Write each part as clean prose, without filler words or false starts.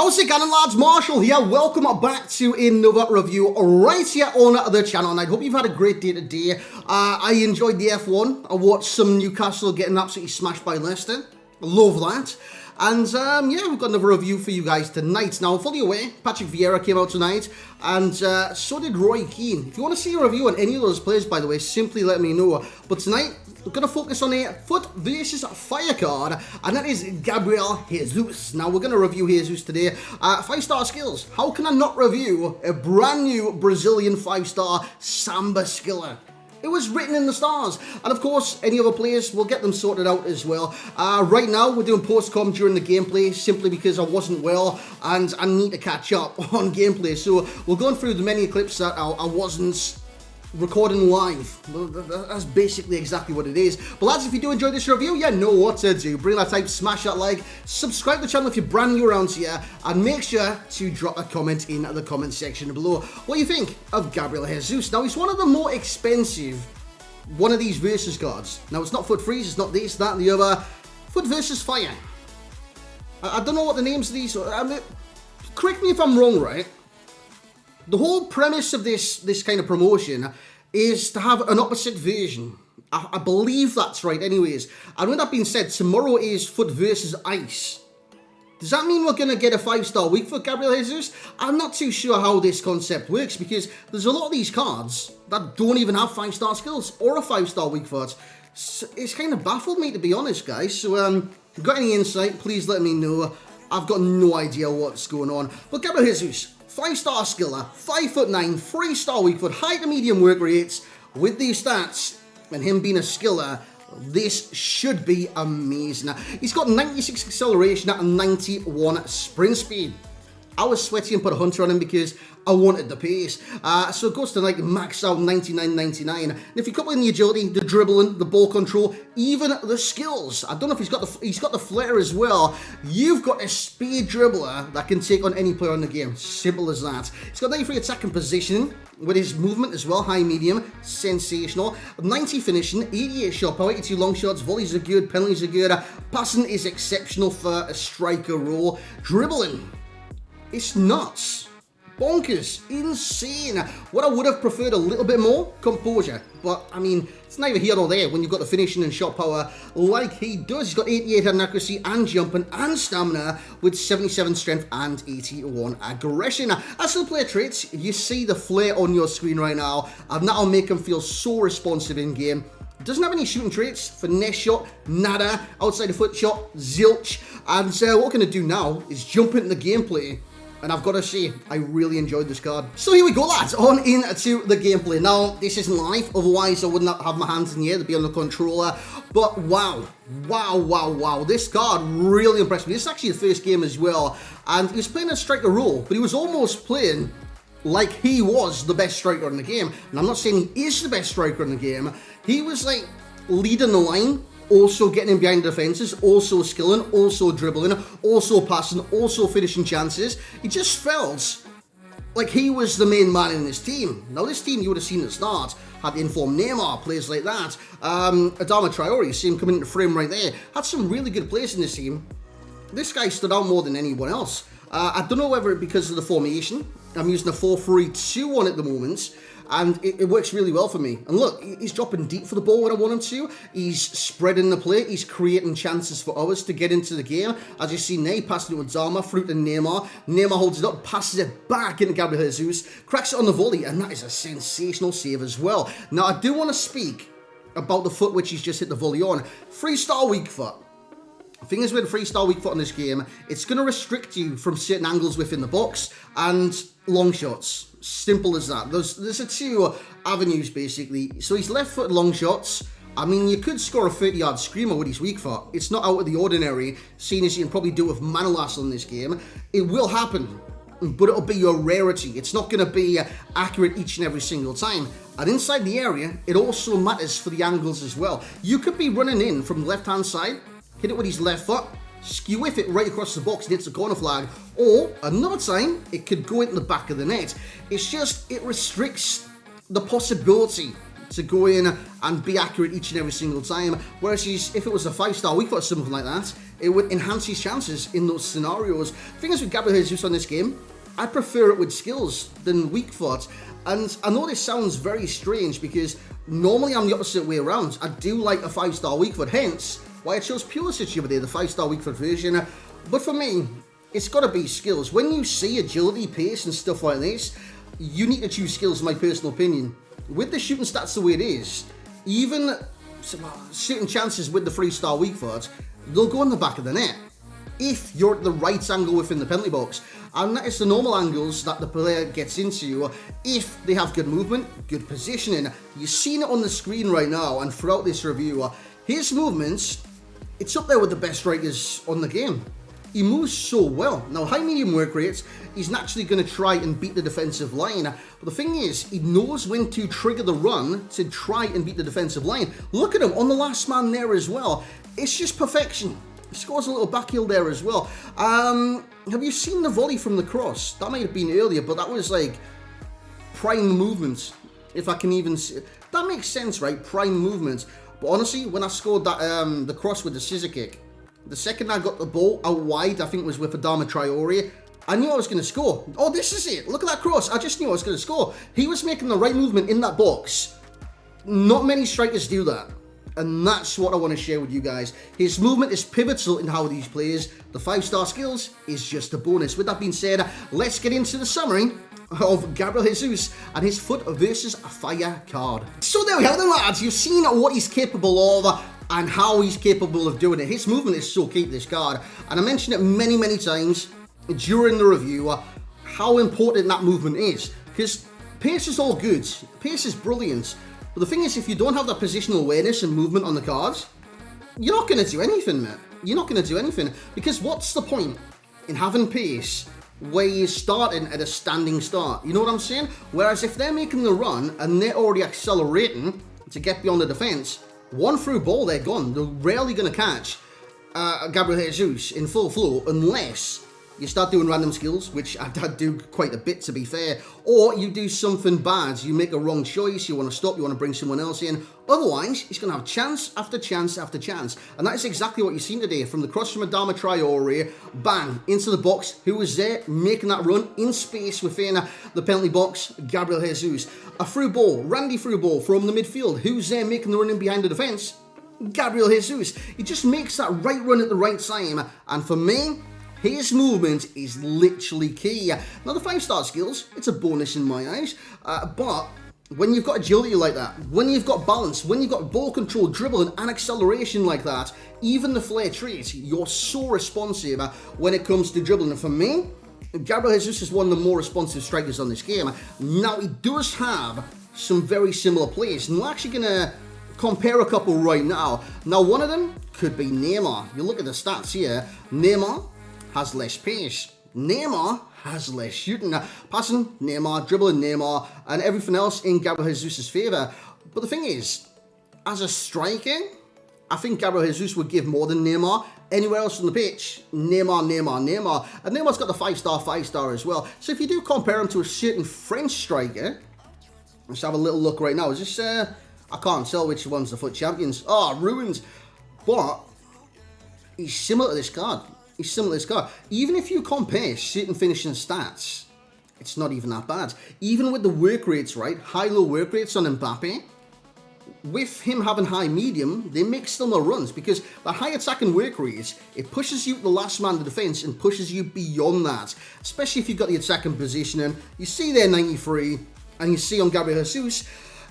How's it going, lads? Marshall here. Welcome back to another review right here on the channel, and I hope you've had a great day today. I enjoyed the F1. I watched some Newcastle getting absolutely smashed by Leicester. Love that. And yeah, we've got another review for you guys tonight. Now, I'm fully aware, Patrick Vieira came out tonight, and so did Roy Keane. If you want to see a review on any of those players, by the way, simply let me know. But tonight, we're going to focus on a Foot versus Fire card, and that is Gabriel Jesus. Now, we're going to review Jesus today. 5-star skills. How can I not review a brand new Brazilian 5-star Samba skiller? It was written in the stars. And of course, any other players, we'll get them sorted out as well. Right now, we're doing post-com during the gameplay simply because I wasn't well and I need to catch up on gameplay. So we're going through the many clips that I wasn't recording live. That's basically exactly what it is. But lads, if you do enjoy this review, you know what to do. Bring that type, smash that like, subscribe to the channel if you're brand new around here, and make sure to drop a comment in the comment section below. What do you think of Gabriel Jesus? Now, he's one of the more expensive one of these versus cards. Now, it's not Foot Freeze, it's not this, that, and the other. Foot versus Fire. I don't know what the names of these are. I mean, correct me if I'm wrong, right? The whole premise of this kind of promotion is to have an opposite version. I believe that's right anyways. And with that being said, tomorrow is Foot versus Ice. Does that mean we're going to get a 5-star week for Gabriel Jesus? I'm not too sure how this concept works because there's a lot of these cards that don't even have 5-star skills or a 5-star week for it. So it's kind of baffled me, to be honest, guys. So if you've got any insight, please let me know. I've got no idea what's going on. But Gabriel Jesus, 5-star skiller, 5'9", 3-star weak foot, high to medium work rates. With these stats and him being a skiller, this should be amazing. He's got 96 acceleration and 91 sprint speed. I was sweaty and put a hunter on him because I wanted the pace. So it goes to like max out 99.99. And if you couple in the agility, the dribbling, the ball control, even the skills, I don't know if he's got the flair as well. You've got a speed dribbler that can take on any player in the game. Simple as that. He's got 93 attacking positioning with his movement as well, high medium, sensational. 90 finishing, 88 shot power, 82 long shots, volleys are good, penalties are good. Passing is exceptional for a striker role. Dribbling, it's nuts. Bonkers. Insane. What I would have preferred a little bit more, composure. But, I mean, it's neither here nor there when you've got the finishing and shot power like he does. He's got 88 head accuracy and jumping and stamina with 77 strength and 81 aggression. As for the player traits, you see the flair on your screen right now, and that'll make him feel so responsive in game. Doesn't have any shooting traits, finesse shot, nada, outside the foot shot, zilch. And what we're going to do now is jump into the gameplay. And I've got to say, I really enjoyed this card. So here we go, lads, on into the gameplay. Now, this isn't live, otherwise I would not have my hands in the air to be on the controller. But wow, wow, wow, wow. This card really impressed me. This is actually the first game as well. And he was playing a striker role, but he was almost playing like he was the best striker in the game. And I'm not saying he is the best striker in the game. He was like leading the line, also getting in behind the defences, also skilling, also dribbling, also passing, also finishing chances. He just felt like he was the main man in this team. Now, this team you would have seen at the start had informed Neymar, players like that. Adama Traore, you see him coming into frame right there. Had some really good players in this team. This guy stood out more than anyone else. I don't know whether it's because of the formation. I'm using a 4-3-2-1 at the moment. And it works really well for me. And look, he's dropping deep for the ball when I want him to. He's spreading the play. He's creating chances for others to get into the game. As you see, Ney passing it to Adama, through to Neymar. Neymar holds it up, passes it back into Gabriel Jesus, cracks it on the volley, and that is a sensational save as well. Now, I do want to speak about the foot which he's just hit the volley on. 3-star weak foot. The thing is with a 3-star weak foot on this game, it's going to restrict you from certain angles within the box and long shots. Simple as that. There's a 2 avenues basically. So he's left-footed long shots. I mean, you could score a 30-yard screamer with his weak foot. It's not out of the ordinary, seeing as you can probably do it with Manolas on this game. It will happen, but it'll be a rarity. It's not going to be accurate each and every single time. And inside the area, it also matters for the angles as well. You could be running in from the left-hand side, hit it with his left foot, skew whiff it right across the box and hits the corner flag, or another time it could go into the back of the net. It's just, it restricts the possibility to go in and be accurate each and every single time. Whereas if it was a 5-star weak foot or something like that, it would enhance his chances in those scenarios. The thing is with Gabriel Jesus on this game, I prefer it with skills than weak foot. And I know this sounds very strange because normally I'm the opposite way around. I do like a 5-star weak foot, hence why I chose Pulisic the other day, the 5-star weak foot version. But for me, it's got to be skills. When you see agility, pace and stuff like this, you need to choose skills, in my personal opinion. With the shooting stats the way it is, even certain chances with the 3-star weak foot, they'll go in the back of the net if you're at the right angle within the penalty box. And that is the normal angles that the player gets into if they have good movement, good positioning. You've seen it on the screen right now and throughout this review. His movements, it's up there with the best strikers on the game. He moves so well. Now, high medium work rates, he's naturally going to try and beat the defensive line. But the thing is, he knows when to trigger the run to try and beat the defensive line. Look at him on the last man there as well. It's just perfection. He scores a little back heel there as well. Have you seen the volley from the cross? That might have been earlier, but that was like prime movement, if I can even see. That makes sense, right? Prime movement. But honestly, when I scored that the cross with the scissor kick, the second I got the ball out wide, I think it was with Adama Traore, I knew I was going to score. Oh, this is it. Look at that cross. I just knew I was going to score. He was making the right movement in that box. Not many strikers do that. And that's what I want to share with you guys. His movement is pivotal in how these plays. The 5-star skills is just a bonus. With that being said, let's get into the summary of Gabriel Jesus and his foot versus a fire card. So there we have it, lads. You've seen what he's capable of and how he's capable of doing it. His movement is so key to this card. And I mentioned it many, many times during the review how important that movement is. Because pace is all good. Pace is brilliant. But the thing is, if you don't have that positional awareness and movement on the cards, you're not going to do anything, mate. You're not going to do anything. Because what's the point in having pace where you're starting at a standing start? You know what I'm saying? Whereas if they're making the run and they're already accelerating to get beyond the defense, one through ball, they're gone. They're rarely going to catch Gabriel Jesus in full flow unless you start doing random skills, which I do quite a bit, to be fair, or you do something bad. You make a wrong choice, you want to stop, you want to bring someone else in. Otherwise, he's going to have chance after chance after chance. And that is exactly what you've seen today. From the cross from Adama Traore, bang, into the box. Who was there making that run in space within the penalty box? Gabriel Jesus. A through ball, Randy through ball from the midfield. Who's there making the run in behind the defence? Gabriel Jesus. He just makes that right run at the right time. And for me, his movement is literally key. Now, the 5-star skills, it's a bonus in my eyes. But when you've got agility like that, when you've got balance, when you've got ball control, dribbling, and acceleration like that, even the flair trait, you're so responsive when it comes to dribbling. And for me, Gabriel Jesus is one of the more responsive strikers on this game. Now, he does have some very similar plays. And we're actually going to compare a couple right now. Now, one of them could be Neymar. You look at the stats here. Neymar has less pace. Neymar has less shooting. Passing, Neymar, dribbling, Neymar, and everything else in Gabriel Jesus' favour. But the thing is, as a striker, I think Gabriel Jesus would give more than Neymar. Anywhere else on the pitch, Neymar. And Neymar's got the 5-star as well. So if you do compare him to a certain French striker, let's have a little look right now. Is this, I can't tell which one's the FUT champions. Oh, ruined. But he's similar to this card. He's similar to this card. Even if you compare certain finishing stats, it's not even that bad. Even with the work rates, right? High-low work rates on Mbappe, with him having high-medium, they make still more runs because the high attacking work rates, it pushes you to the last man to defence and pushes you beyond that. Especially if you've got the attacking positioning. You see there 93, and you see on Gabriel Jesus,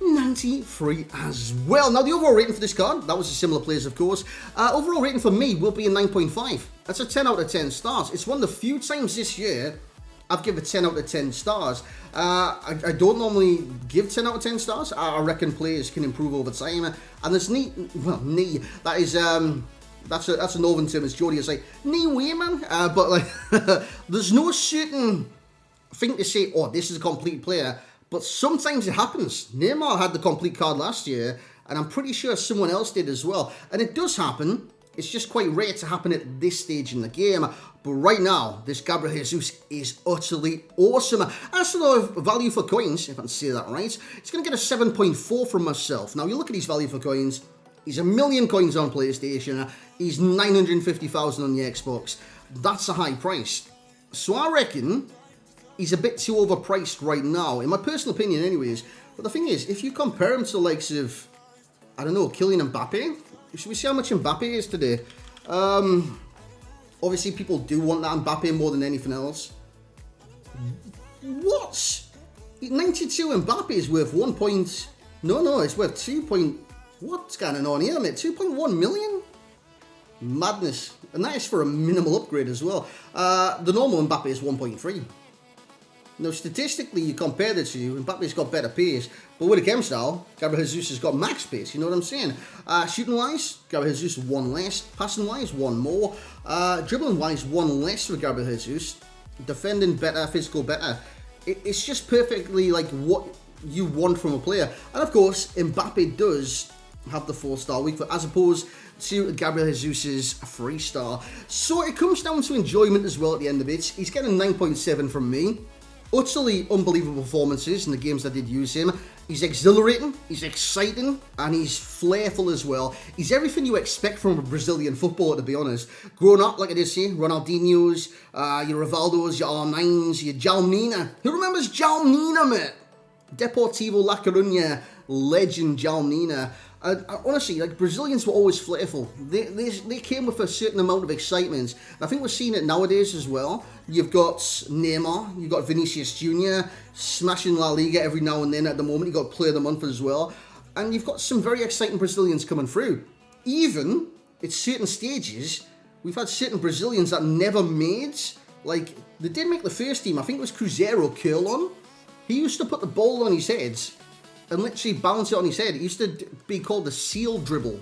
93 as well. Now, the overall rating for this card, that was a similar players, of course. Overall rating for me will be a 9.5. That's a 10 out of 10 stars. It's one of the few times this year I've given 10 out of 10 stars. I don't normally give 10 out of 10 stars. I reckon players can improve over time. And there's that is that's a northern term. As Jody is like, knee way, man. But like, there's no certain thing to say, oh, this is a complete player. But sometimes it happens. Neymar had the complete card last year, and I'm pretty sure someone else did as well. And it does happen. It's just quite rare to happen at this stage in the game. But right now, this Gabriel Jesus is utterly awesome. As for the value for coins, if I can say that right, it's going to get a 7.4 from myself. Now, you look at his value for coins. He's 1 million coins on PlayStation. He's 950,000 on the Xbox. That's a high price. So I reckon he's a bit too overpriced right now, in my personal opinion anyways. But the thing is, if you compare him to the likes of, I don't know, Kylian Mbappe, should we see how much Mbappe is today? Obviously, people do want that Mbappe more than anything else. What? 92 Mbappe is worth 1 point... No, it's worth 2 point... What's going on here, mate? 2.1 million? Madness. And that is for a minimal upgrade as well. The normal Mbappe is 1.3. Now, statistically, you compare the two, Mbappe's got better pace, but with a chem style, Gabriel Jesus has got max pace, you know what I'm saying? Shooting-wise, Gabriel Jesus 1 less. Passing-wise, 1 more. Dribbling-wise, 1 less for Gabriel Jesus. Defending better, physical better. It's just perfectly like what you want from a player. And of course, Mbappe does have the 4-star weak foot, as opposed to Gabriel Jesus's 3-star. So it comes down to enjoyment as well at the end of it. He's getting 9.7 from me. Utterly unbelievable performances in the games I did use him. He's exhilarating, he's exciting, and he's flairful as well. He's everything you expect from a Brazilian footballer, to be honest. Growing up, like I did say, Ronaldinho's, your Rivaldo's, your R9's, your Jalmina. Who remembers Jalmina, mate? Deportivo La Coruña legend Jalmina. Honestly, like, Brazilians were always flavorful. They came with a certain amount of excitement. I think we're seeing it nowadays as well. You've got Neymar, you've got Vinicius Jr. smashing La Liga every now and then at the moment. You've got Player of the Month as well. And you've got some very exciting Brazilians coming through. Even at certain stages, we've had certain Brazilians that never made, like, they did make the first team. I think it was Cruzeiro Curlon. He used to put the ball on his head and literally bounce it on his head. It used to be called the seal dribble.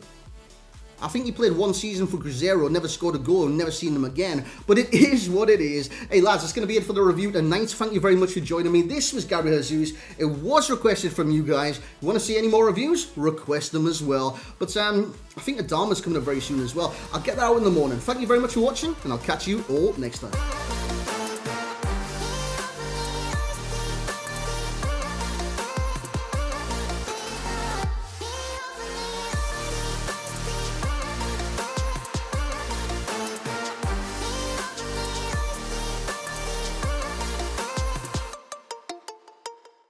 I think he played 1 season for Cruzeiro, never scored a goal, and never seen him again. But it is what it is. Hey lads, that's going to be it for the review tonight. Thank you very much for joining me. This was Gabriel Jesus. It was requested from you guys. If you want to see any more reviews, request them as well. But I think Adama's coming up very soon as well. I'll get that out in the morning. Thank you very much for watching, and I'll catch you all next time.